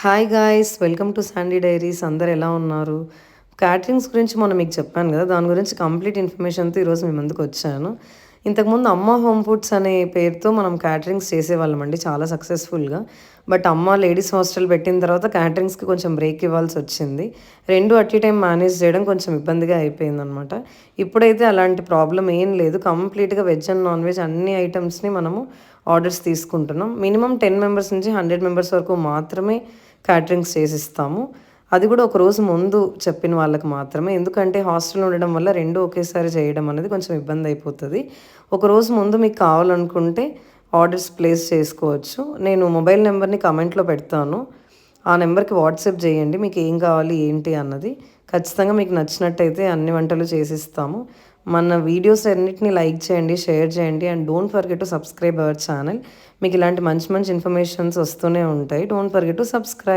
Hi guys! Welcome to Sandy diaries. అందరూ ఎలా ఉన్నారు? క్యాటరింగ్స్ గురించి మొన్న మీకు చెప్పాను గదా! దాని గురించి కంప్లీట్ ఇన్ఫర్మేషన్‌తో ఈరోజు మీ ముందుకొచ్చాను. ఇంతకుముందు అమ్మ హోమ్ ఫుడ్స్ అనే పేరుతో మనం క్యాటరింగ్స్ చేసేవాళ్ళమండి చాలా సక్సెస్‌ఫుల్‌గా. బట్ అమ్మ లేడీస్ హాస్టల్ పెట్టిన తర్వాత క్యాటరింగ్స్‌కి కొంచెం బ్రేక్ ఇవ్వాల్సొచ్చింది. 2 అట్ ఎ టైమ్ మేనేజ్ చేయడం కొంచెం ఇబ్బందిగా అయిపోయిందనమాట. ఇప్పుడైతే అలాంటి ప్రాబ్లమ్ ఏం లేదు. కంప్లీట్‌గా వెజ్ అండ్ నాన్ వెజ్ అన్ని ఐటెమ్స్‌ని మనము ఆర్డర్స్ తీసుకుంటున్నాం. మినిమమ్ 10 మెంబర్స్ నుంచి 100 మెంబర్స్ వరకు మాత్రమే క్యాటరింగ్స్ చేసిస్తాము. అది కూడా ఒక రోజు ముందు చెప్పిన వాళ్ళకి మాత్రమే. ఎందుకంటే హాస్టల్‌లో ఉండడం వల్ల 2 ఒకేసారి చేయడం అనేది కొంచెం ఇబ్బందయిపోతది. ఒకరోజు ముందు మీకు కావాలనుకుంటే ఆర్డర్స్ ప్లేస్ చేసుకోవచ్చు. నేను మొబైల్ నెంబర్‌ని కామెంట్‌లో పెడతాను. ఆ నెంబర్‌కి వాట్సాప్ చేయండి. మీకు ఏం కావాలి ఏంటి అన్నది. ఖచ్చితంగా మీకు నచ్చినట్టయితే అన్ని వంటలు చేసిస్తాము. మన వీడియోస్ అన్నిటిని లైక్ చేయండి, షేర్ చేయండి and don't forget to subscribe our channel. మీకు ఇలాంటి మంచి మంచి ఇన్ఫర్మేషన్స్ వస్తూనే ఉంటాయి. Don't forget to subscribe.